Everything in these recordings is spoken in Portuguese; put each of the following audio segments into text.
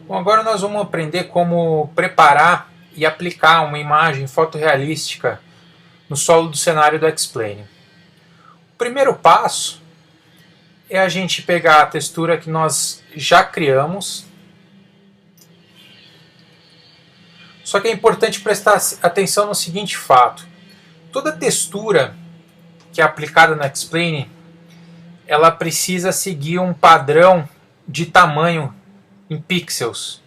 Bom, agora nós vamos aprender como preparar e aplicar uma imagem fotorrealística no solo do cenário do X-Plane. O primeiro passo é a gente pegar a textura que nós já criamos. Só que é importante prestar atenção no seguinte fato. Toda textura que é aplicada no X-Plane, ela precisa seguir um padrão de tamanho em pixels.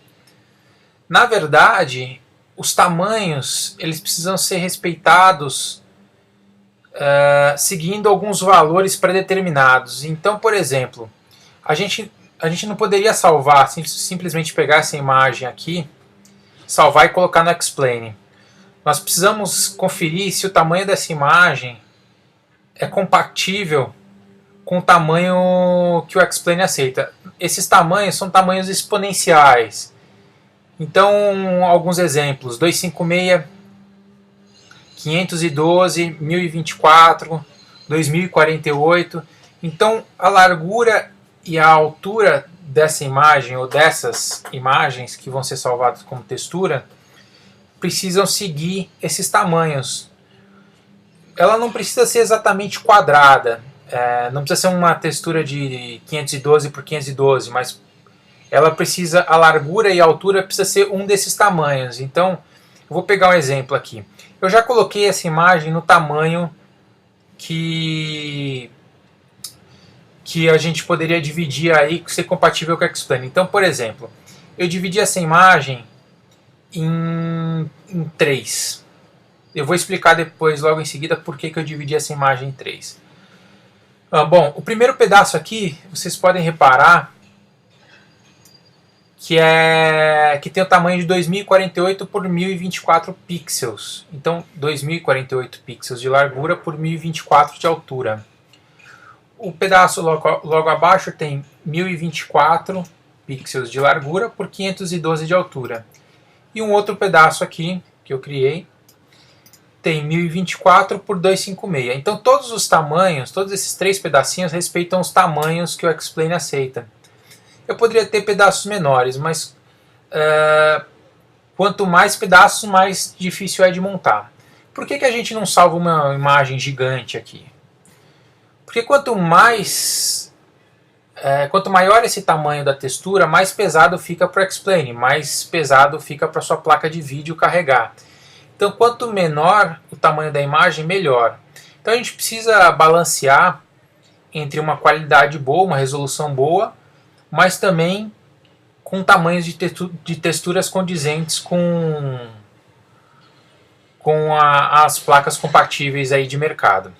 Na verdade, os tamanhos eles precisam ser respeitados seguindo alguns valores pré-determinados. Então, por exemplo, a gente não poderia salvar, simplesmente pegar essa imagem aqui, salvar e colocar no X-Plane. Nós precisamos conferir se o tamanho dessa imagem é compatível com o tamanho que o X-Plane aceita. Esses tamanhos são tamanhos exponenciais. Então, alguns exemplos: 256, 512, 1024, 2048. Então, a largura e a altura dessa imagem ou dessas imagens que vão ser salvadas como textura precisam seguir esses tamanhos. Ela não precisa ser exatamente quadrada. Não precisa ser uma textura de 512 por 512, mas ela precisa, a largura e a altura precisa ser um desses tamanhos. Então, eu vou pegar um exemplo aqui. Eu já coloquei essa imagem no tamanho que a gente poderia dividir aí, ser compatível com o X-Plane. Então, por exemplo, eu dividi essa imagem em 3. Eu vou explicar depois, logo em seguida, por que eu dividi essa imagem em 3. Bom, o primeiro pedaço aqui, vocês podem reparar que tem o tamanho de 2048 por 1024 pixels. Então, 2048 pixels de largura por 1024 de altura. O pedaço logo abaixo tem 1024 pixels de largura por 512 de altura. E um outro pedaço aqui, que eu criei, tem 1024 por 256. Então todos os tamanhos, todos esses 3 pedacinhos respeitam os tamanhos que o X-Plane aceita. Eu poderia ter pedaços menores, mas quanto mais pedaços, mais difícil é de montar. Por que a gente não salva uma imagem gigante aqui? Porque quanto maior esse tamanho da textura, mais pesado fica para o X-Plane, mais pesado fica para sua placa de vídeo carregar. Então, quanto menor o tamanho da imagem, melhor. Então, a gente precisa balancear entre uma qualidade boa, uma resolução boa, mas também com tamanhos de texturas condizentes com as placas compatíveis aí de mercado.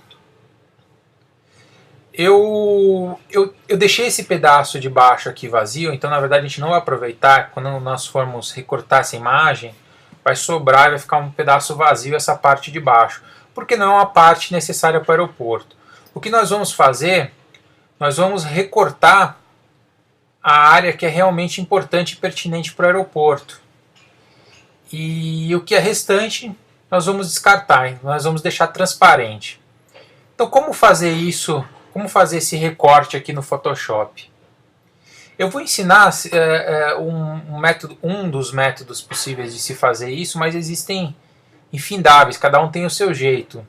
Eu deixei esse pedaço de baixo aqui vazio, então na verdade a gente não vai aproveitar. Quando nós formos recortar essa imagem, vai sobrar e vai ficar um pedaço vazio essa parte de baixo, porque não é uma parte necessária para o aeroporto. O que nós vamos fazer? Nós vamos recortar a área que é realmente importante e pertinente para o aeroporto. E o que é restante nós vamos descartar, nós vamos deixar transparente. Então, como fazer isso? Como fazer esse recorte aqui no Photoshop? Eu vou ensinar um dos métodos possíveis de se fazer isso, mas existem infindáveis, cada um tem o seu jeito.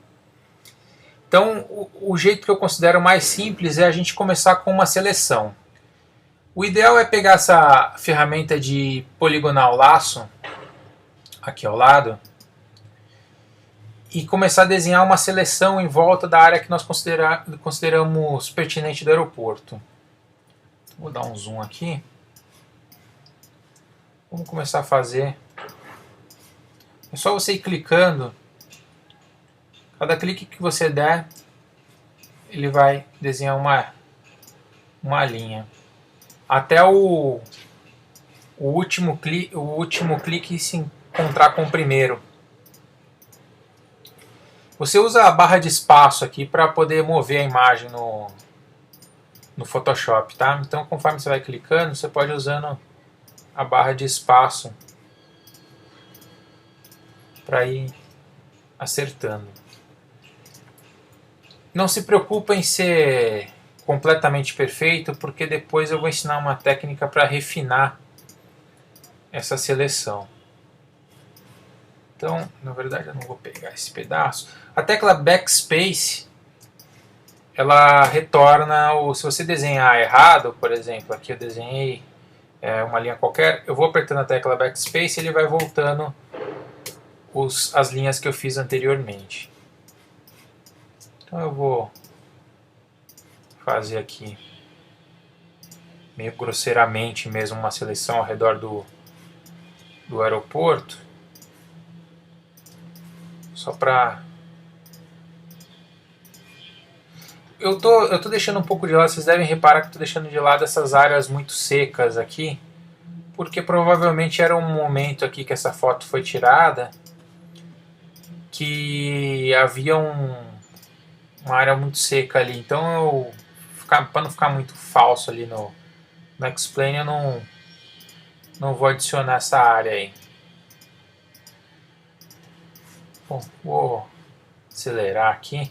Então, o jeito que eu considero mais simples é a gente começar com uma seleção. O ideal é pegar essa ferramenta de poligonar o laço, aqui ao lado, e começar a desenhar uma seleção em volta da área que nós consideramos pertinente do aeroporto. Vou dar um zoom aqui. Vamos começar a fazer. É só você ir clicando. Cada clique que você der, ele vai desenhar uma linha. Até o último clique se encontrar com o primeiro. Você usa a barra de espaço aqui para poder mover a imagem no Photoshop, tá? Então, conforme você vai clicando, você pode ir usando a barra de espaço para ir acertando. Não se preocupa em ser completamente perfeito, porque depois eu vou ensinar uma técnica para refinar essa seleção. Então, na verdade, eu não vou pegar esse pedaço. A tecla Backspace, ela retorna, se você desenhar errado, por exemplo, aqui eu desenhei uma linha qualquer, eu vou apertando a tecla Backspace e ele vai voltando as linhas que eu fiz anteriormente. Então eu vou fazer aqui, meio grosseiramente mesmo, uma seleção ao redor do aeroporto, só para... Eu tô deixando um pouco de lado, vocês devem reparar que eu tô deixando de lado essas áreas muito secas aqui, porque provavelmente era um momento aqui que essa foto foi tirada, que havia uma área muito seca ali, então para não ficar muito falso ali no X-Plane, eu não vou adicionar essa área aí. Bom, vou acelerar aqui.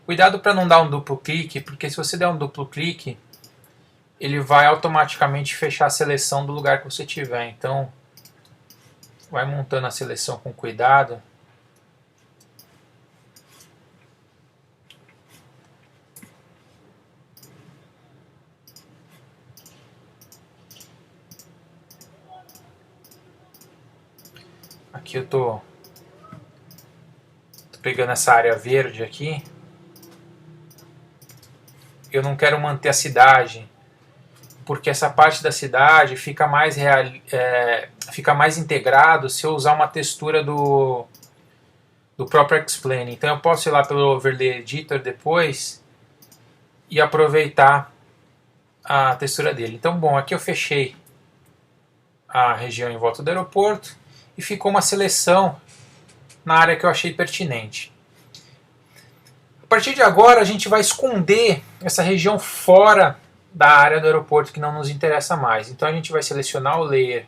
Cuidado para não dar um duplo clique, porque se você der um duplo clique, ele vai automaticamente fechar a seleção do lugar que você tiver. Então, vai montando a seleção com cuidado. Aqui eu tô pegando essa área verde aqui. Eu não quero manter a cidade, porque essa parte da cidade fica mais integrado se eu usar uma textura do próprio X-Plane. Então eu posso ir lá pelo Overlay Editor depois e aproveitar a textura dele. Então, bom, aqui eu fechei a região em volta do aeroporto e ficou uma seleção na área que eu achei pertinente. A partir de agora a gente vai esconder essa região fora da área do aeroporto que não nos interessa mais. Então a gente vai selecionar o layer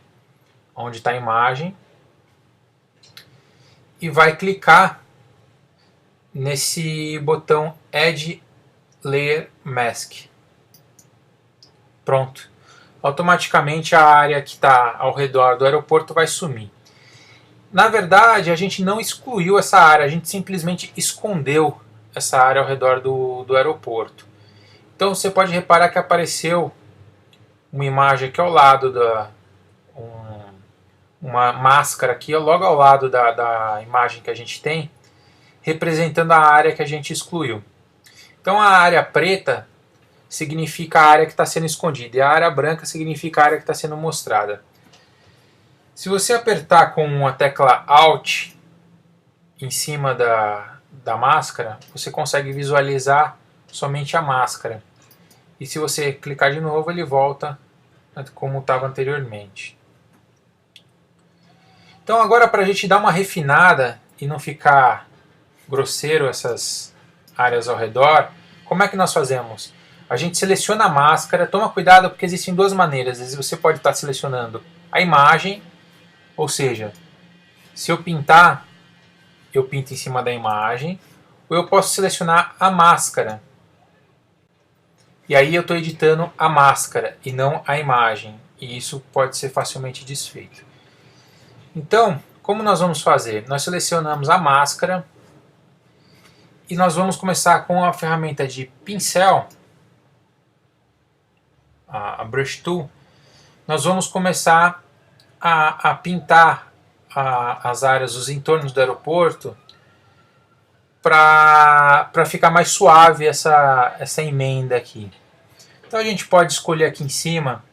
onde está a imagem e vai clicar nesse botão Add Layer Mask. Pronto. Automaticamente a área que está ao redor do aeroporto vai sumir. Na verdade, a gente não excluiu essa área, a gente simplesmente escondeu essa área ao redor do aeroporto. Então você pode reparar que apareceu uma imagem aqui ao lado uma máscara aqui logo ao lado da imagem que a gente tem, representando a área que a gente excluiu. Então a área preta significa a área que está sendo escondida e a área branca significa a área que está sendo mostrada. Se você apertar com a tecla Alt em cima da máscara, você consegue visualizar somente a máscara. E se você clicar de novo, ele volta como estava anteriormente. Então agora, para a gente dar uma refinada e não ficar grosseiro essas áreas ao redor, como é que nós fazemos? A gente seleciona a máscara, toma cuidado porque existem duas maneiras. Às vezes você pode estar selecionando a imagem, ou seja, se eu pintar, eu pinto em cima da imagem, ou eu posso selecionar a máscara. E aí eu estou editando a máscara e não a imagem. E isso pode ser facilmente desfeito. Então, como nós vamos fazer? Nós selecionamos a máscara e nós vamos começar com a ferramenta de pincel, a Brush Tool. Nós vamos começar a pintar as áreas, os entornos do aeroporto, para ficar mais suave essa emenda aqui. Então a gente pode escolher aqui em cima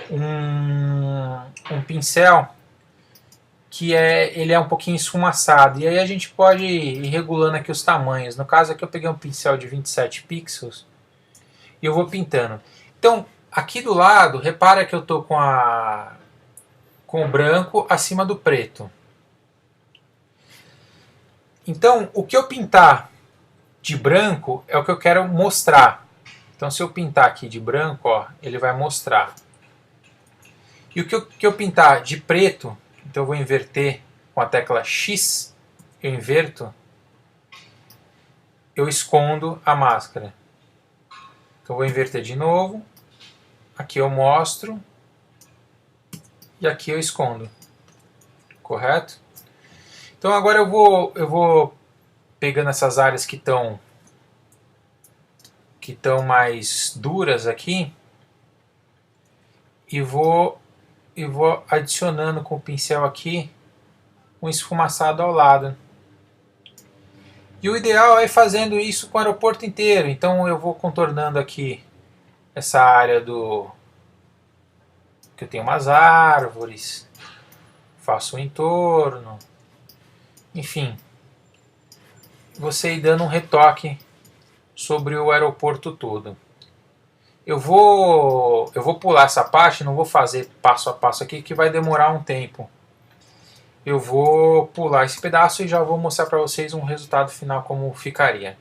um pincel que ele é um pouquinho esfumaçado, e aí a gente pode ir regulando aqui os tamanhos. No caso aqui eu peguei um pincel de 27 pixels e eu vou pintando. Então aqui do lado, repara que eu estou com o branco acima do preto. Então, o que eu pintar de branco é o que eu quero mostrar. Então, se eu pintar aqui de branco, ó, ele vai mostrar. E o que eu pintar de preto, então eu vou inverter com a tecla X, eu inverto, eu escondo a máscara. Então eu vou inverter de novo. Aqui eu mostro. E aqui eu escondo. Correto? Então agora eu vou pegando essas áreas que estão mais duras aqui e vou adicionando com o pincel aqui um esfumaçado ao lado. E o ideal é ir fazendo isso com o aeroporto inteiro. Então eu vou contornando aqui essa área que eu tenho umas árvores, faço o entorno, enfim, você ir dando um retoque sobre o aeroporto todo. Eu vou pular essa parte, não vou fazer passo a passo aqui que vai demorar um tempo. Eu vou pular esse pedaço e já vou mostrar para vocês um resultado final como ficaria.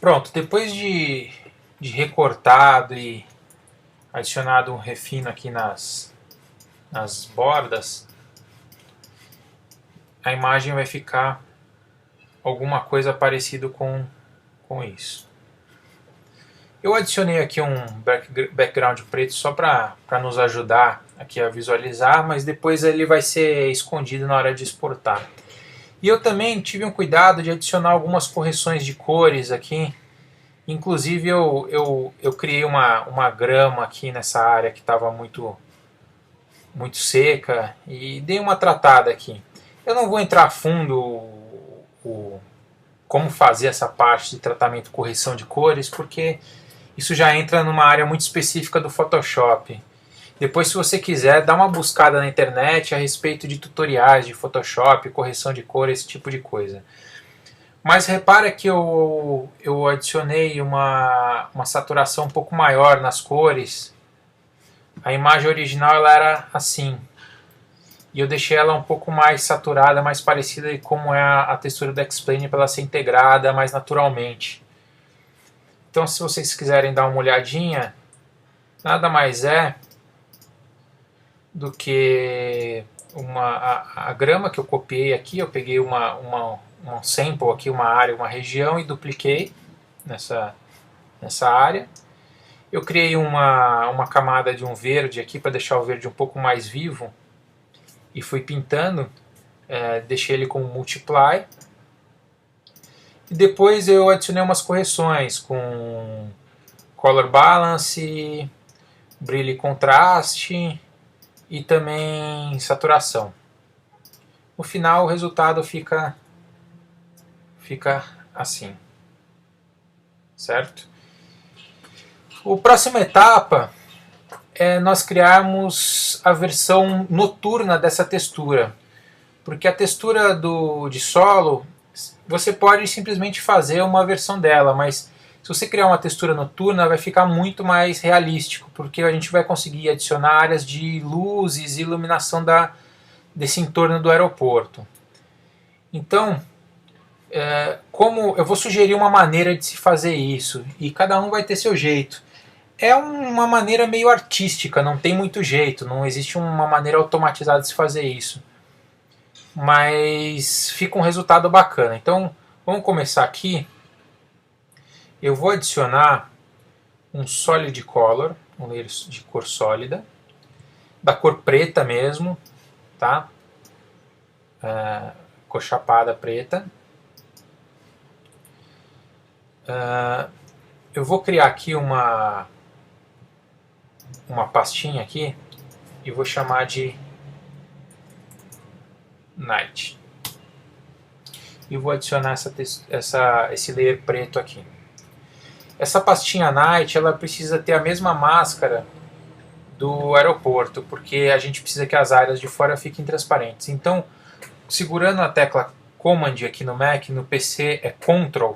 Pronto, depois de recortado e adicionado um refino aqui nas bordas, a imagem vai ficar alguma coisa parecida com isso. Eu adicionei aqui um background preto só para nos ajudar aqui a visualizar, mas depois ele vai ser escondido na hora de exportar. E eu também tive um cuidado de adicionar algumas correções de cores aqui. Inclusive eu criei uma grama aqui nessa área que estava muito seca e dei uma tratada aqui. Eu não vou entrar a fundo como fazer essa parte de tratamento e correção de cores, porque isso já entra numa área muito específica do Photoshop. Depois, se você quiser, dá uma buscada na internet a respeito de tutoriais de Photoshop, correção de cor, esse tipo de coisa. Mas repara que eu adicionei uma saturação um pouco maior nas cores. A imagem original ela era assim. E eu deixei ela um pouco mais saturada, mais parecida com como é a textura do X-Plane para ela ser integrada mais naturalmente. Então, se vocês quiserem dar uma olhadinha, nada mais é do que a grama que eu copiei aqui. Eu peguei um sample aqui, uma área, uma região e dupliquei nessa área. Eu criei uma camada de um verde aqui para deixar o verde um pouco mais vivo e fui pintando, deixei ele com multiply. E depois eu adicionei umas correções com color balance, brilho e contraste e também saturação. No final o resultado fica assim, certo? A próxima etapa é nós criarmos a versão noturna dessa textura, porque a textura de solo você pode simplesmente fazer uma versão dela, mas se você criar uma textura noturna vai ficar muito mais realístico, porque a gente vai conseguir adicionar áreas de luzes e iluminação desse entorno do aeroporto. Então, como eu vou sugerir uma maneira de se fazer isso, e cada um vai ter seu jeito. É uma maneira meio artística, não tem muito jeito, não existe uma maneira automatizada de se fazer isso. Mas fica um resultado bacana. Então, vamos começar aqui. Eu vou adicionar um Solid Color, um layer de cor sólida, da cor preta mesmo, tá? Cor chapada preta. Eu vou criar aqui uma pastinha aqui e vou chamar de Night. E vou adicionar esse layer preto aqui. Essa pastinha Night ela precisa ter a mesma máscara do aeroporto, porque a gente precisa que as áreas de fora fiquem transparentes. Então, segurando a tecla Command aqui no Mac, no PC é Ctrl,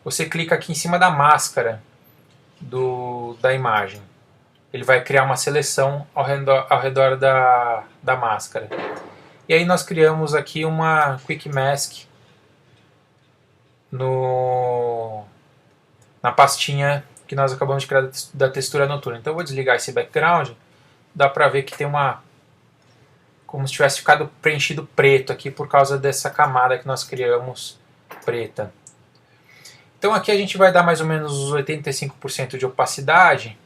você clica aqui em cima da máscara da imagem. Ele vai criar uma seleção ao redor da máscara. E aí nós criamos aqui uma Quick Mask na pastinha que nós acabamos de criar da textura noturna. Então eu vou desligar esse background, dá pra ver que tem como se tivesse ficado preenchido preto aqui por causa dessa camada que nós criamos preta. Então aqui a gente vai dar mais ou menos os 85% de opacidade,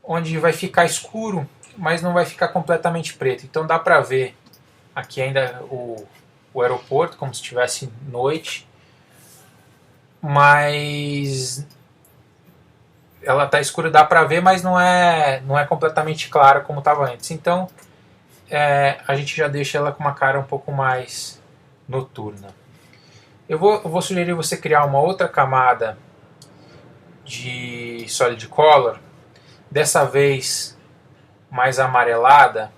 onde vai ficar escuro, mas não vai ficar completamente preto. Então dá para ver aqui ainda o aeroporto, como se estivesse noite, mas ela está escura, dá para ver, mas não é completamente clara como estava antes. Então a gente já deixa ela com uma cara um pouco mais noturna. Eu vou sugerir você criar uma outra camada de Solid Color, dessa vez mais amarelada.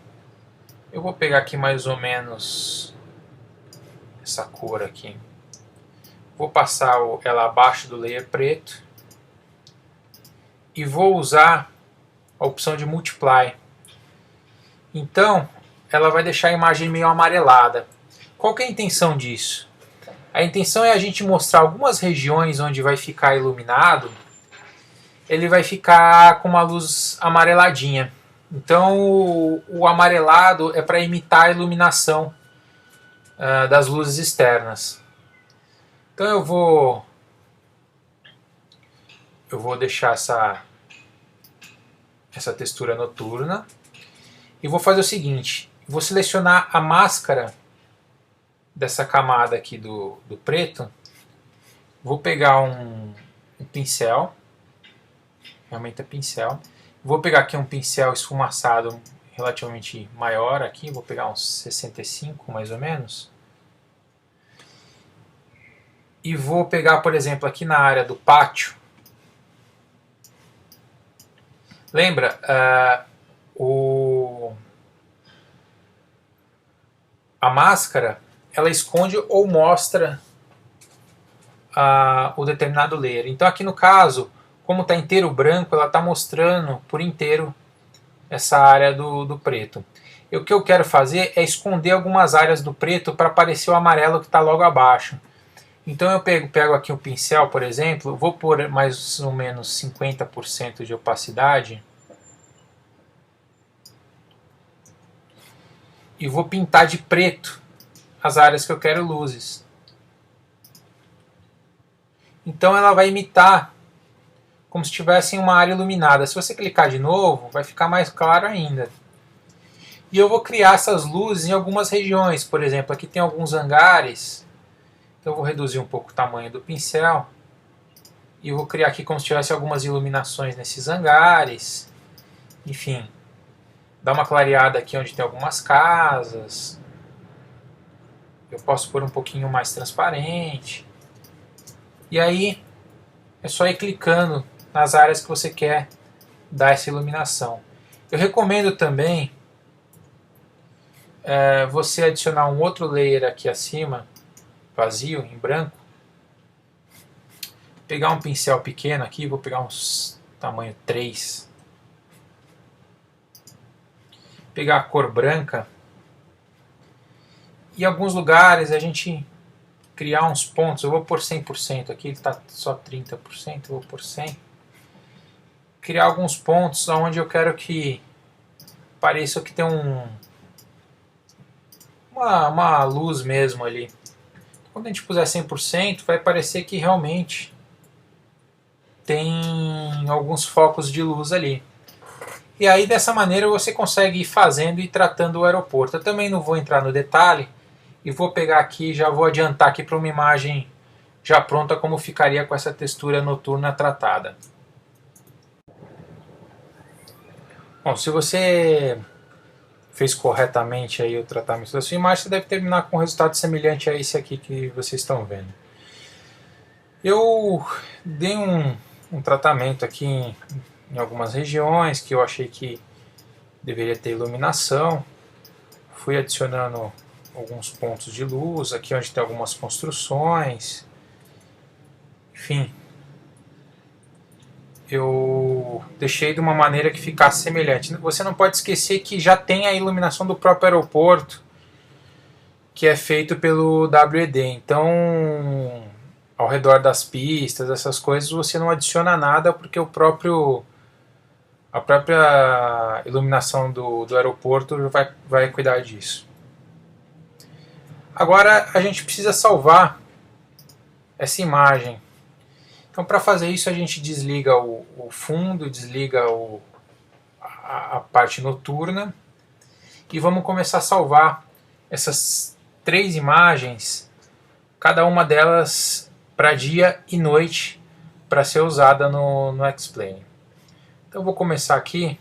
Eu vou pegar aqui mais ou menos essa cor aqui. Vou passar ela abaixo do layer preto e vou usar a opção de Multiply. Então ela vai deixar a imagem meio amarelada. Qual que é a intenção disso? A intenção é a gente mostrar algumas regiões onde vai ficar iluminado, ele vai ficar com uma luz amareladinha. Então o amarelado é para imitar a iluminação das luzes externas. Então eu vou deixar essa textura noturna e vou fazer o seguinte, vou selecionar a máscara dessa camada aqui do preto, vou pegar um pincel, realmente é pincel, vou pegar aqui um pincel esfumaçado relativamente maior aqui, vou pegar uns 65 mais ou menos, e vou pegar, por exemplo, aqui na área do pátio, lembra, a máscara ela esconde ou mostra o determinado layer. Então aqui no caso, como está inteiro branco, ela está mostrando por inteiro essa área do preto. E o que eu quero fazer é esconder algumas áreas do preto para aparecer o amarelo que está logo abaixo. Então eu pego aqui o pincel, por exemplo, vou pôr mais ou menos 50% de opacidade e vou pintar de preto as áreas que eu quero luzes. Então ela vai imitar como se tivesse uma área iluminada. Se você clicar de novo, vai ficar mais claro ainda. E eu vou criar essas luzes em algumas regiões. Por exemplo, aqui tem alguns hangares. Então eu vou reduzir um pouco o tamanho do pincel. E eu vou criar aqui como se tivesse algumas iluminações nesses hangares. Enfim, dar uma clareada aqui onde tem algumas casas. Eu posso pôr um pouquinho mais transparente. E aí é só ir clicando nas áreas que você quer dar essa iluminação. Eu recomendo também você adicionar um outro layer aqui acima, vazio, em branco. Pegar um pincel pequeno aqui, vou pegar uns tamanho 3. Pegar a cor branca. E em alguns lugares a gente criar uns pontos, eu vou por 100% aqui, ele está só 30%, eu vou por 100%. Criar alguns pontos onde eu quero que pareça que tem uma luz mesmo ali. Quando a gente puser 100%, vai parecer que realmente tem alguns focos de luz ali. E aí dessa maneira você consegue ir fazendo e tratando o aeroporto. Eu também não vou entrar no detalhe, e vou pegar aqui, já vou adiantar aqui para uma imagem já pronta como ficaria com essa textura noturna tratada. Bom, se você fez corretamente aí o tratamento da sua imagem, você deve terminar com um resultado semelhante a esse aqui que vocês estão vendo. Eu dei um tratamento aqui em algumas regiões que eu achei que deveria ter iluminação. Fui adicionando alguns pontos de luz, aqui onde tem algumas construções, enfim, eu deixei de uma maneira que ficasse semelhante. Você não pode esquecer que já tem a iluminação do próprio aeroporto, que é feito pelo WED, então ao redor das pistas, essas coisas, você não adiciona nada porque a própria iluminação do aeroporto vai cuidar disso. Agora a gente precisa salvar essa imagem. Então, para fazer isso, a gente desliga o fundo, desliga a parte noturna e vamos começar a salvar essas 3 imagens, cada uma delas para dia e noite, para ser usada no X-Plane. Então, eu vou começar aqui,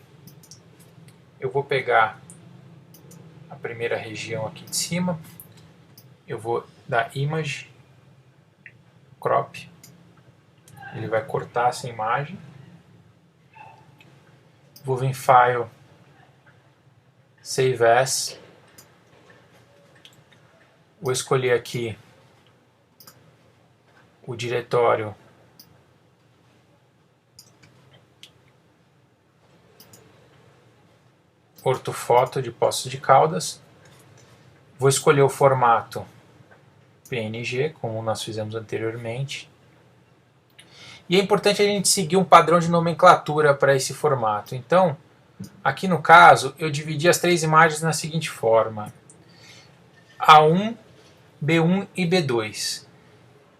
eu vou pegar a primeira região aqui de cima, eu vou dar Image, Crop, ele vai cortar essa imagem. Vou vir em File, Save As. Vou escolher aqui o diretório ortofoto de Poços de Caldas. Vou escolher o formato PNG, como nós fizemos anteriormente. E é importante a gente seguir um padrão de nomenclatura para esse formato. Então, aqui no caso, eu dividi as 3 imagens na seguinte forma: A1, B1 e B2.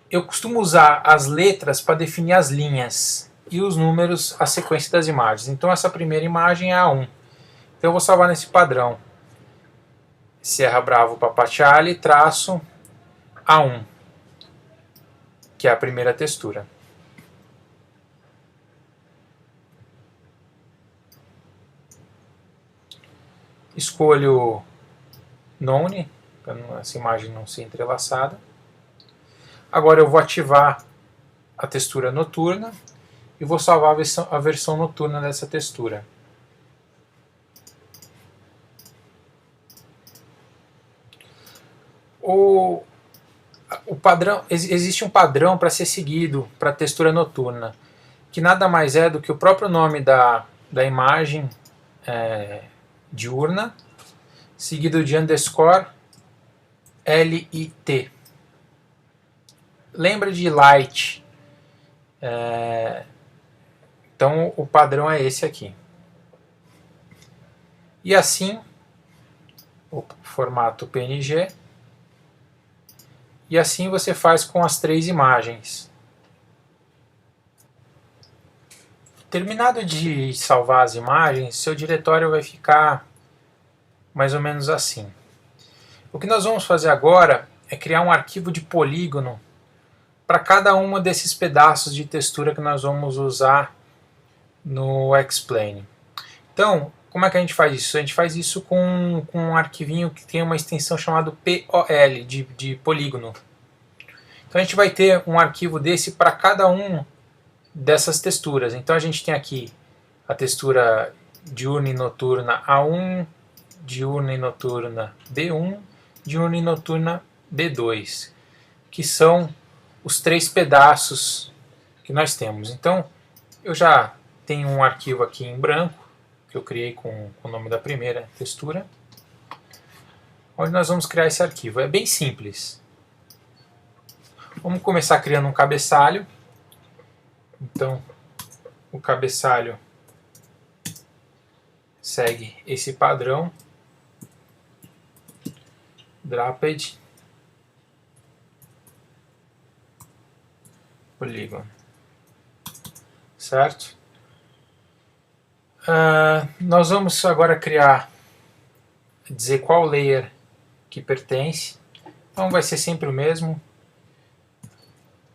Eu costumo usar as letras para definir as linhas e os números, a sequência das imagens. Então, essa primeira imagem é A1. Então, eu vou salvar nesse padrão. Sierra Bravo Papa Charlie, traço A1, que é a primeira textura. Escolho None, para essa imagem não ser entrelaçada. Agora eu vou ativar a textura noturna e vou salvar a versão noturna dessa textura. O padrão, existe um padrão para ser seguido para a textura noturna, que nada mais é do que o próprio nome da imagem diurna, seguido de underscore LIT. Lembra de light. Então o padrão é esse aqui. E assim, o formato PNG. E assim você faz com as 3 imagens. Terminado de salvar as imagens, seu diretório vai ficar mais ou menos assim. O que nós vamos fazer agora é criar um arquivo de polígono para cada um desses pedaços de textura que nós vamos usar no X-Plane. Então, como é que a gente faz isso? A gente faz isso com um arquivinho que tem uma extensão chamada POL, de polígono. Então a gente vai ter um arquivo desse para cada um dessas texturas. Então a gente tem aqui a textura diurna e noturna A1, diurna e noturna B1, diurna e noturna B2, que são os 3 pedaços que nós temos. Então eu já tenho um arquivo aqui em branco, que eu criei com o nome da primeira textura, onde nós vamos criar esse arquivo. É bem simples. Vamos começar criando um cabeçalho. Então, o cabeçalho segue esse padrão. Draped. Polygon. Certo? Nós vamos agora dizer qual layer que pertence. Então vai ser sempre o mesmo.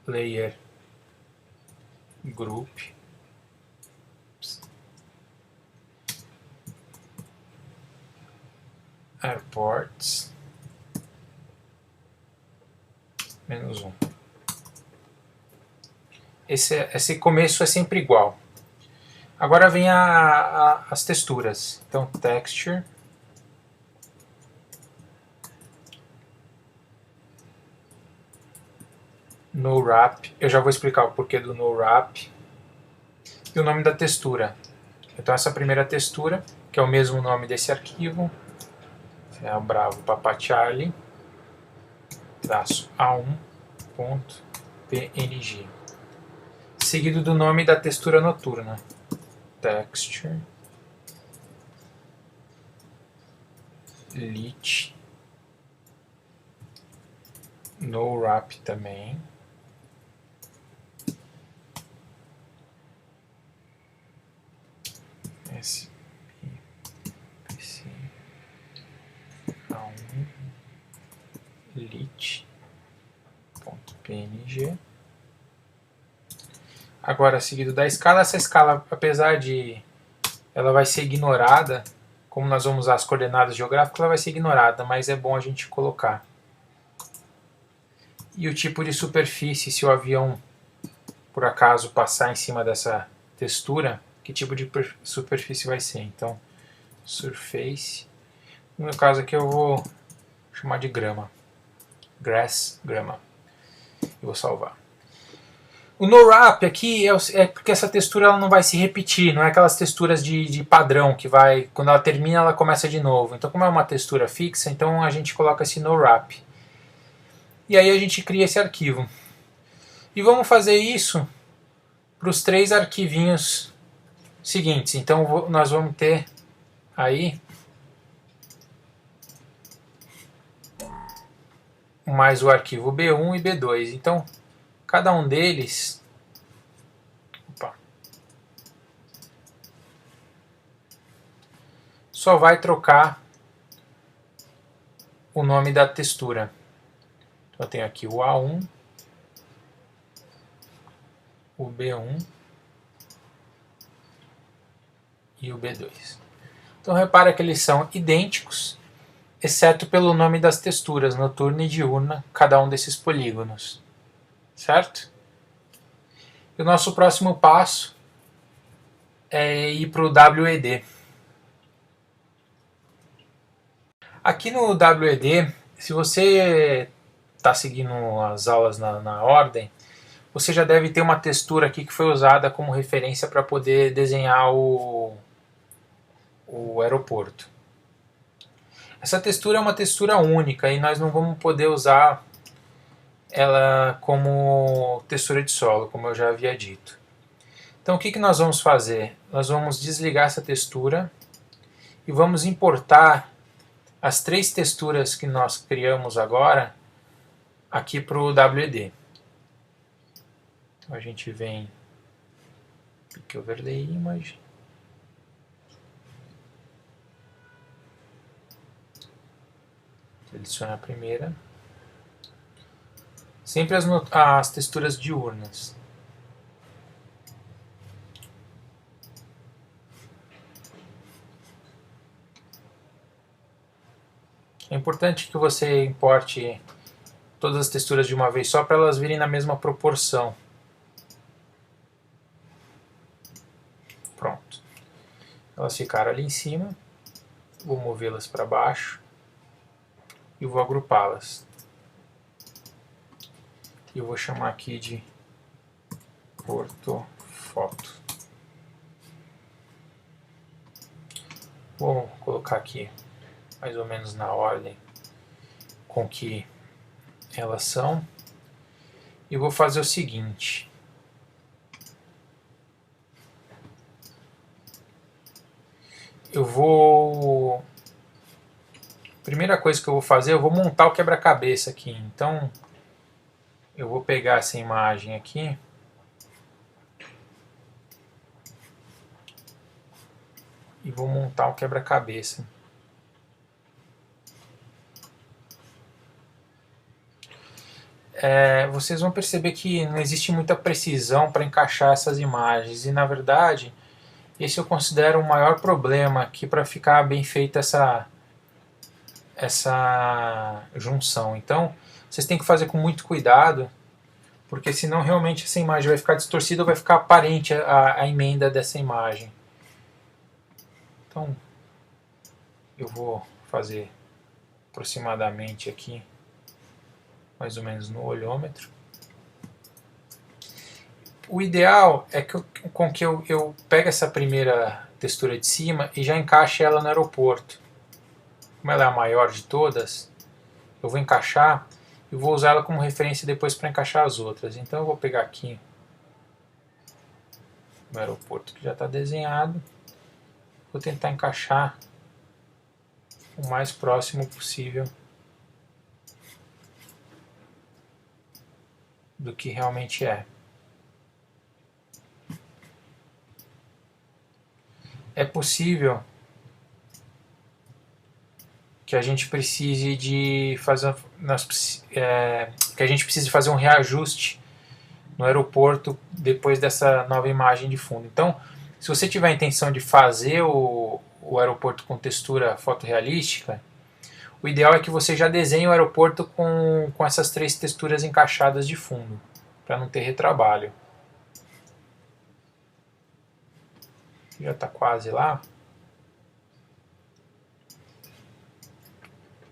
Layer Group. Airports. -1. Esse começo é sempre igual. Agora vem as texturas. Então, Texture. No Wrap. Eu já vou explicar o porquê do No Wrap. E o nome da textura. Então, essa primeira textura, que é o mesmo nome desse arquivo, é o Bravo Papa Charlie, traço A1.png. Seguido do nome da textura noturna. Texture, Lit, No Wrap também, PNG. Agora, seguido da escala, essa escala, apesar de ela vai ser ignorada, como nós vamos usar as coordenadas geográficas, ela vai ser ignorada, mas é bom a gente colocar. E o tipo de superfície, se o avião, por acaso, passar em cima dessa textura, que tipo de superfície vai ser. Então, surface. No meu caso aqui eu vou chamar de grama. Grass, grama. E vou salvar. O no wrap aqui é porque essa textura ela não vai se repetir, não é aquelas texturas de padrão que vai, quando ela termina ela começa de novo. Então como é uma textura fixa, então a gente coloca esse no wrap. E aí a gente cria esse arquivo. E vamos fazer isso para os 3 arquivinhos seguintes. Então nós vamos ter aí mais o arquivo B1 e B2. Então cada um deles só vai trocar o nome da textura. Então eu tenho aqui o A1, o B1 e o B2. Então repara que eles são idênticos, exceto pelo nome das texturas, noturna e diurna, cada um desses polígonos. Certo? E o nosso próximo passo é ir para o WED. Aqui no WED, se você está seguindo as aulas na ordem, você já deve ter uma textura aqui que foi usada como referência para poder desenhar o aeroporto. Essa textura é uma textura única e nós não vamos poder usar ela como textura de solo, como eu já havia dito. Então o que nós vamos fazer? Nós vamos desligar essa textura e vamos importar as 3 texturas que nós criamos agora aqui para o WED. Então a gente vem Pick Overlay Image, seleciona a primeira, sempre as texturas diurnas. É importante que você importe todas as texturas de uma vez só para elas virem na mesma proporção. Pronto. Elas ficaram ali em cima. Vou movê-las para baixo e vou agrupá-las. E eu vou chamar aqui de ortofoto. Vou colocar aqui mais ou menos na ordem com que elas são. E vou fazer o seguinte. Eu vou... Primeira coisa que eu vou fazer, eu vou montar o quebra-cabeça aqui. Então, eu vou pegar essa imagem aqui. E vou montar o quebra-cabeça. Vocês vão perceber que não existe muita precisão para encaixar essas imagens. E, na verdade, esse eu considero o maior problema aqui para ficar bem feita essa junção. Então, vocês têm que fazer com muito cuidado, porque senão realmente essa imagem vai ficar distorcida ou vai ficar aparente a emenda dessa imagem. Então, eu vou fazer aproximadamente aqui, mais ou menos no olhômetro. O ideal é que eu pegue essa primeira textura de cima e já encaixe ela no aeroporto. Como ela é a maior de todas, eu vou encaixar e vou usar ela como referência depois para encaixar as outras. Então eu vou pegar aqui o aeroporto que já está desenhado, vou tentar encaixar o mais próximo possível do que realmente é. É possível que a gente precise de fazer que a gente precise fazer um reajuste no aeroporto depois dessa nova imagem de fundo. Então, se você tiver a intenção de fazer o aeroporto com textura fotorrealística, o ideal é que você já desenhe o aeroporto com essas 3 texturas encaixadas de fundo, para não ter retrabalho. Já está quase lá.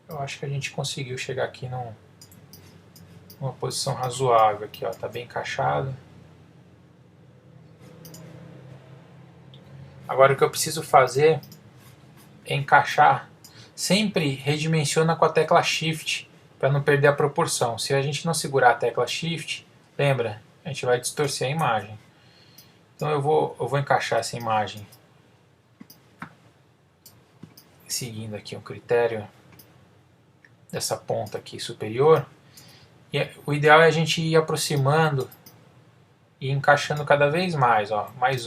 Eu acho que a gente conseguiu chegar aqui numa posição razoável. Aqui, ó, tá bem encaixado. Agora o que eu preciso fazer é encaixar. Sempre redimensiona com a tecla Shift para não perder a proporção. Se a gente não segurar a tecla Shift, lembra, a gente vai distorcer a imagem. Então eu vou encaixar essa imagem seguindo aqui um critério dessa ponta aqui superior. E o ideal é a gente ir aproximando e encaixando cada vez mais, ó, mais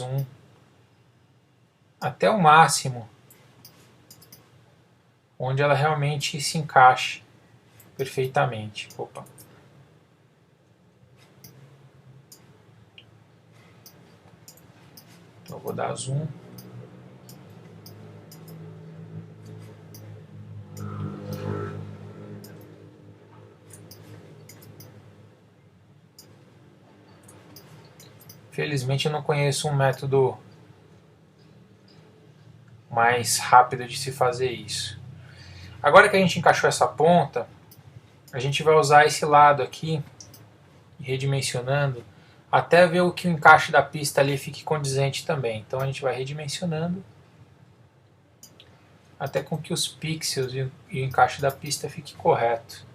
um, até o máximo, onde ela realmente se encaixe perfeitamente. Opa. Então eu vou dar zoom. Felizmente eu não conheço um método mais rápido de se fazer isso. Agora que a gente encaixou essa ponta, a gente vai usar esse lado aqui, redimensionando, até ver que o encaixe da pista ali fique condizente também. Então a gente vai redimensionando até com que os pixels e o encaixe da pista fique correto.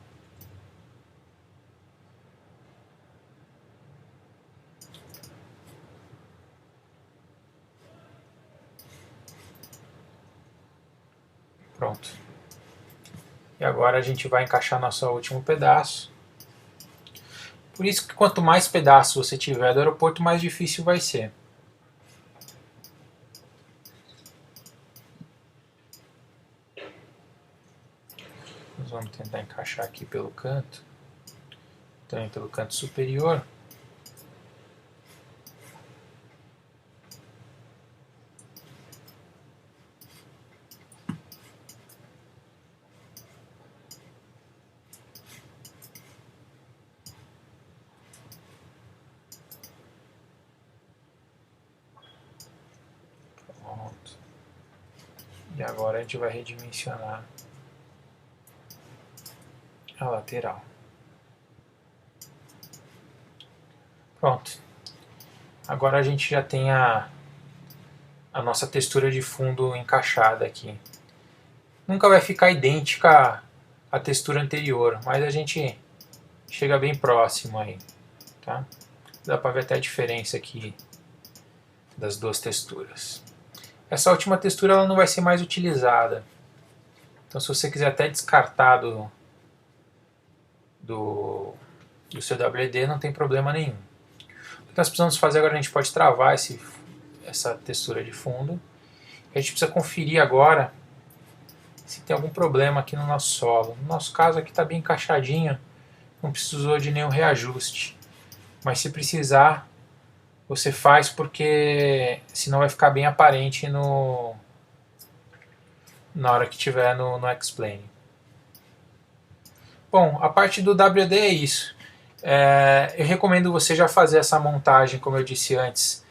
Pronto. E agora a gente vai encaixar nosso último pedaço. Por isso que quanto mais pedaços você tiver do aeroporto, mais difícil vai ser. Nós vamos tentar encaixar aqui pelo canto, também pelo canto superior. E agora a gente vai redimensionar a lateral. Pronto. Agora a gente já tem a nossa textura de fundo encaixada aqui. Nunca vai ficar idêntica à textura anterior, mas a gente chega bem próximo aí. Tá? Dá para ver até a diferença aqui das duas texturas. Essa última textura ela não vai ser mais utilizada. Então se você quiser até descartar do seu WD, não tem problema nenhum. O que nós precisamos fazer agora, a gente pode travar essa textura de fundo. A gente precisa conferir agora se tem algum problema aqui no nosso solo. No nosso caso aqui está bem encaixadinho, não precisou de nenhum reajuste. Mas se precisar, você faz, porque senão vai ficar bem aparente na hora que tiver no X-Plane. Bom, a parte do WD é isso. Eu recomendo você já fazer essa montagem, como eu disse antes.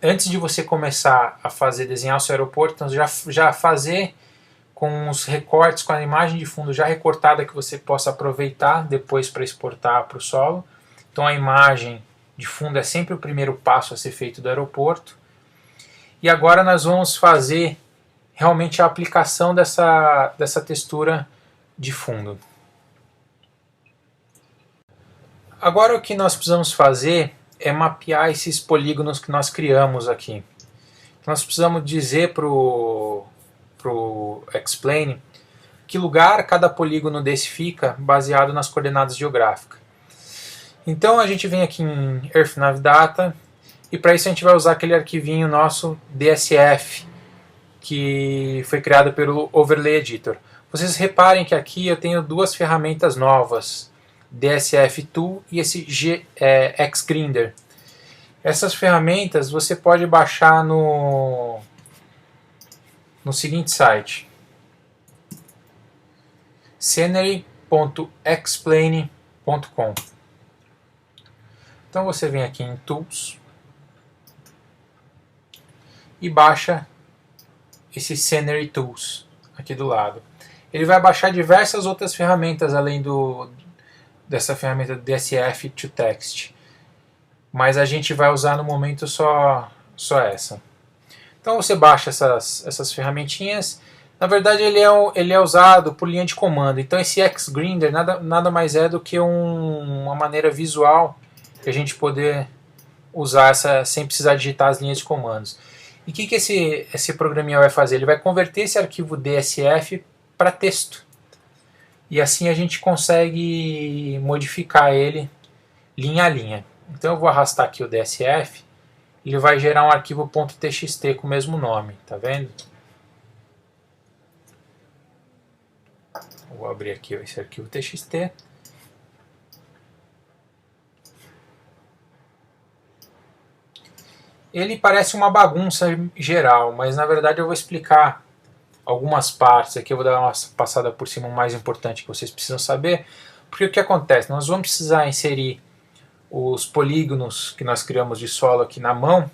Antes de você começar a desenhar o seu aeroporto, então já fazer com os recortes, com a imagem de fundo já recortada, que você possa aproveitar depois para exportar para o solo. Então a imagem de fundo é sempre o primeiro passo a ser feito do aeroporto. E agora nós vamos fazer realmente a aplicação dessa textura de fundo. Agora o que nós precisamos fazer é mapear esses polígonos que nós criamos aqui. Nós precisamos dizer para o X-Plane que lugar cada polígono desse fica, baseado nas coordenadas geográficas. Então a gente vem aqui em EarthNavData, e para isso a gente vai usar aquele arquivinho nosso DSF, que foi criado pelo Overlay Editor. Vocês reparem que aqui eu tenho duas ferramentas novas DSF Tool e esse Xgrinder. Essas ferramentas você pode baixar no seguinte site: scenery.explain.com. Então você vem aqui em Tools e baixa esse Scenery Tools aqui do lado. Ele vai baixar diversas outras ferramentas além dessa ferramenta DSF to Text, mas a gente vai usar no momento só essa. Então você baixa essas ferramentinhas. Na verdade ele é usado por linha de comando. Então esse Xgrinder nada mais é do que uma maneira visual de a gente poder usar sem precisar digitar as linhas de comandos. E o que esse programinha vai fazer? Ele vai converter esse arquivo DSF para texto. E assim a gente consegue modificar ele linha a linha. Então eu vou arrastar aqui o DSF. Ele vai gerar um arquivo .txt com o mesmo nome. Tá vendo? Vou abrir aqui esse arquivo txt. Ele parece uma bagunça geral, mas na verdade eu vou explicar algumas partes aqui. Eu vou dar uma passada por cima, o mais importante que vocês precisam saber. Porque o que acontece? Nós vamos precisar inserir os polígonos que nós criamos de solo aqui na mão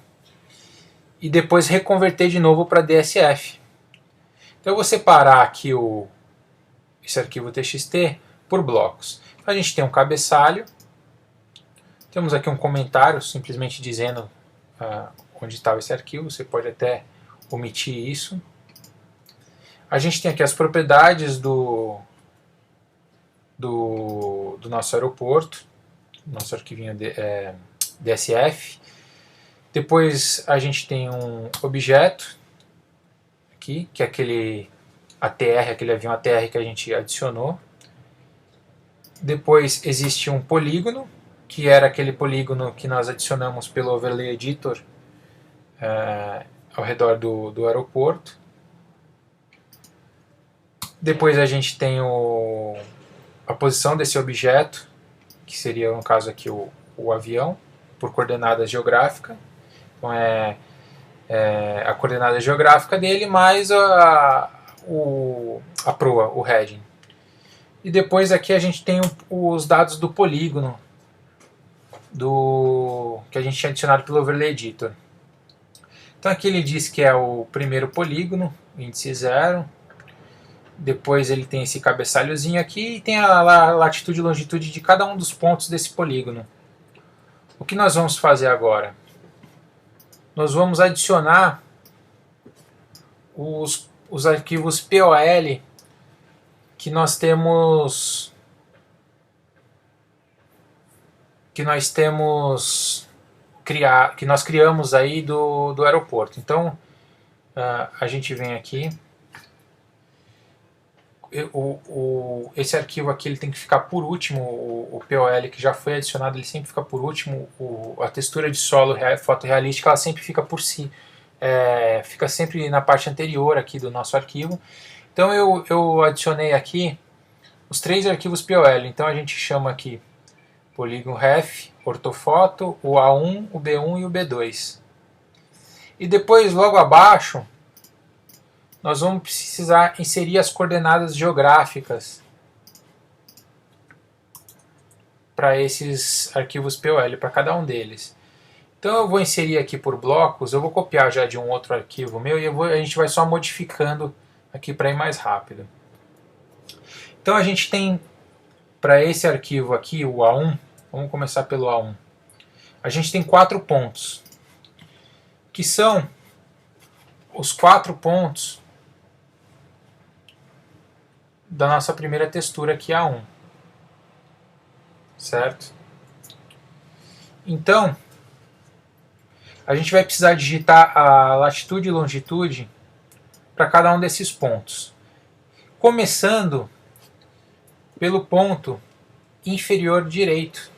e depois reconverter de novo para DSF. Então eu vou separar aqui esse arquivo txt por blocos. A gente tem um cabeçalho, temos aqui um comentário simplesmente dizendo onde estava esse arquivo. Você pode até omitir isso. A gente tem aqui as propriedades do nosso aeroporto, nosso arquivinho DSF. Depois a gente tem um objeto aqui, que é aquele avião ATR que a gente adicionou. Depois existe um polígono, que era aquele polígono que nós adicionamos pelo Overlay Editor ao redor do aeroporto. Depois a gente tem a posição desse objeto, que seria no caso aqui o avião, por coordenadas geográficas. Então a coordenada geográfica dele mais a proa, o heading. E depois aqui a gente tem os dados do polígono que a gente tinha adicionado pelo Overlay Editor. Então aqui ele diz que é o primeiro polígono, índice 0. Depois ele tem esse cabeçalhozinho aqui e tem a latitude e longitude de cada um dos pontos desse polígono. O que nós vamos fazer agora? Nós vamos adicionar os arquivos POL que nós temos que nós criamos aí do aeroporto. Então a gente vem aqui, esse arquivo aqui ele tem que ficar por último, o POL que já foi adicionado ele sempre fica por último. A textura de solo fotorrealística ela sempre fica por si, fica sempre na parte anterior aqui do nosso arquivo. Então eu adicionei aqui os 3 arquivos POL. Então a gente chama aqui polígono ref, ortofoto, o A1, o B1 e o B2. E depois logo abaixo nós vamos precisar inserir as coordenadas geográficas para esses arquivos POL, para cada um deles. Então eu vou inserir aqui por blocos, eu vou copiar já de um outro arquivo meu e a gente vai só modificando aqui para ir mais rápido. Então a gente tem para esse arquivo aqui, o A1, vamos começar pelo A1. A gente tem 4 pontos, que são os 4 pontos da nossa primeira textura aqui, A1. Certo? Então, a gente vai precisar digitar a latitude e longitude para cada um desses pontos. Começando pelo ponto inferior direito.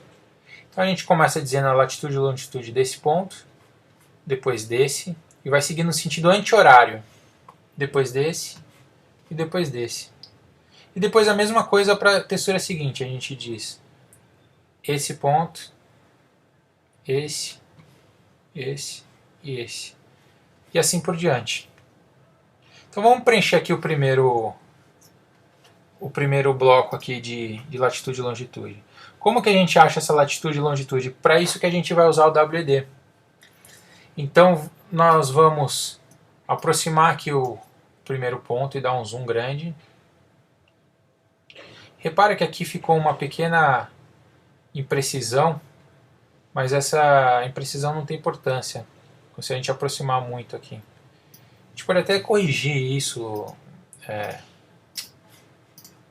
Então a gente começa dizendo a latitude e longitude desse ponto, depois desse, e vai seguindo no sentido anti-horário. Depois desse, e depois desse. E depois a mesma coisa para a textura seguinte, a gente diz esse ponto, esse e esse. E assim por diante. Então vamos preencher aqui o primeiro bloco aqui de latitude e longitude. Como que a gente acha essa latitude e longitude? Para isso que a gente vai usar o WD. Então nós vamos aproximar aqui o primeiro ponto e dar um zoom grande. Repara que aqui ficou uma pequena imprecisão, mas essa imprecisão não tem importância se a gente aproximar muito aqui. A gente pode até corrigir isso,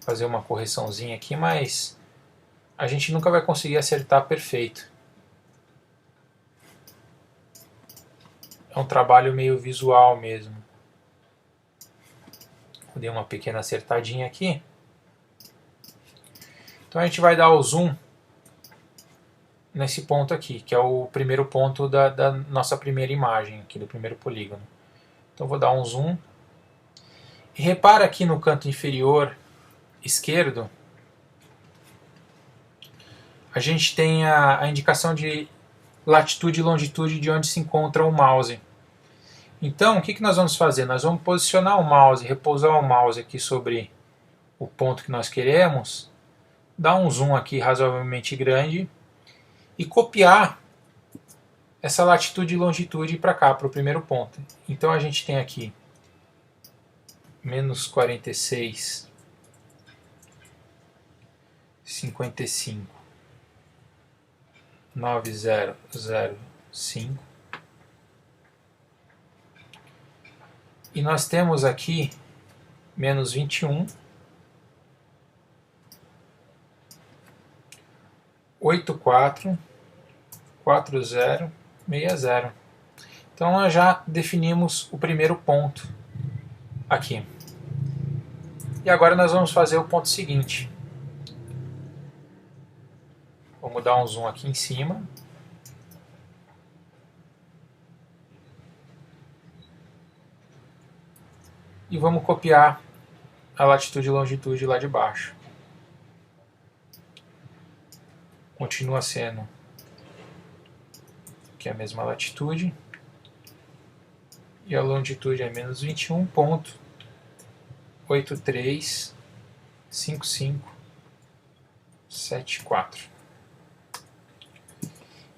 fazer uma correçãozinha aqui, mas a gente nunca vai conseguir acertar perfeito. É um trabalho meio visual mesmo. Dei uma pequena acertadinha aqui. Então a gente vai dar o zoom nesse ponto aqui, que é o primeiro ponto da nossa primeira imagem, aqui do primeiro polígono. Então vou dar um zoom. E repara aqui no canto inferior esquerdo, a gente tem a indicação de latitude e longitude de onde se encontra o mouse. Então, o que nós vamos fazer? Nós vamos posicionar o mouse, repousar o mouse aqui sobre o ponto que nós queremos, dar um zoom aqui razoavelmente grande e copiar essa latitude e longitude para cá, para o primeiro ponto. Então a gente tem aqui menos 46, 55, 9005. E nós temos aqui menos 21, 84, 4060. Então nós já definimos o primeiro ponto aqui. E agora nós vamos fazer o ponto seguinte. Vamos dar um zoom aqui em cima. E vamos copiar a latitude e longitude lá de baixo. Continua sendo aqui a mesma latitude. E a longitude é menos 21.835574.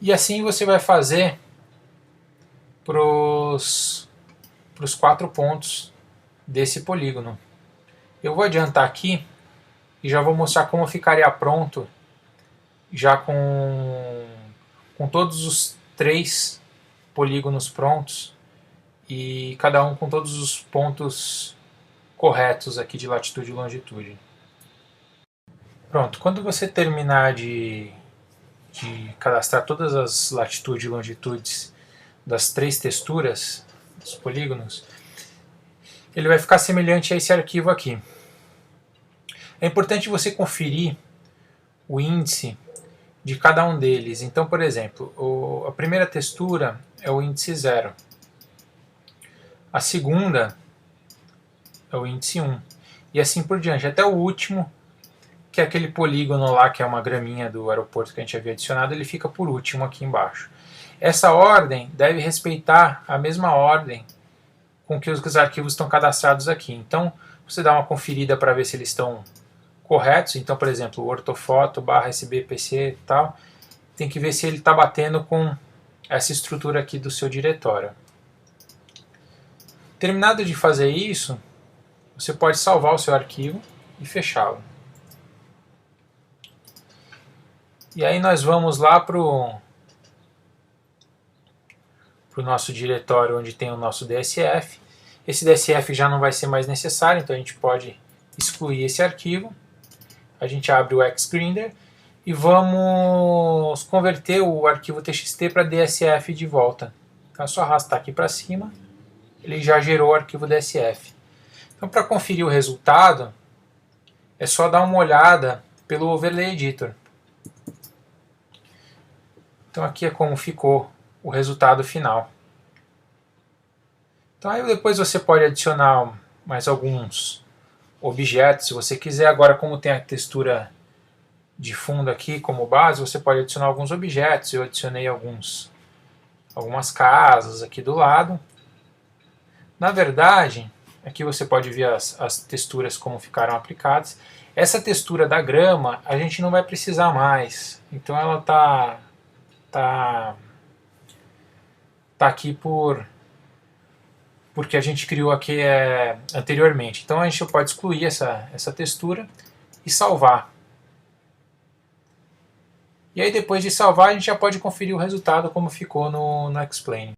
E assim você vai fazer para os 4 pontos desse polígono. Eu vou adiantar aqui e já vou mostrar como ficaria pronto já com todos os 3 polígonos prontos e cada um com todos os pontos corretos aqui de latitude e longitude. Pronto, quando você terminar de cadastrar todas as latitudes e longitudes das 3 texturas dos polígonos, ele vai ficar semelhante a esse arquivo aqui. É importante você conferir o índice de cada um deles. Então, por exemplo, a primeira textura é o índice 0. A segunda é o índice 1. E assim por diante, até o último, que é aquele polígono lá, que é uma graminha do aeroporto que a gente havia adicionado, ele fica por último aqui embaixo. Essa ordem deve respeitar a mesma ordem com que os arquivos estão cadastrados aqui. Então, você dá uma conferida para ver se eles estão corretos. Então, por exemplo, o ortofoto /sbpc e tal, tem que ver se ele está batendo com essa estrutura aqui do seu diretório. Terminado de fazer isso, você pode salvar o seu arquivo e fechá-lo. E aí nós vamos lá para o nosso diretório onde tem o nosso DSF. Esse DSF já não vai ser mais necessário, então a gente pode excluir esse arquivo. A gente abre o Xgrinder e vamos converter o arquivo TXT para DSF de volta. Então é só arrastar aqui para cima, ele já gerou o arquivo DSF. Então, para conferir o resultado, é só dar uma olhada pelo Overlay Editor. Então aqui é como ficou o resultado final. Então aí depois você pode adicionar mais alguns objetos, se você quiser. Agora, como tem a textura de fundo aqui como base, você pode adicionar alguns objetos. Eu adicionei algumas casas aqui do lado. Na verdade, aqui você pode ver as texturas como ficaram aplicadas. Essa textura da grama a gente não vai precisar mais, então ela tá aqui porque a gente criou aqui anteriormente. Então a gente pode excluir essa textura e salvar. E aí depois de salvar a gente já pode conferir o resultado como ficou no X-Plane.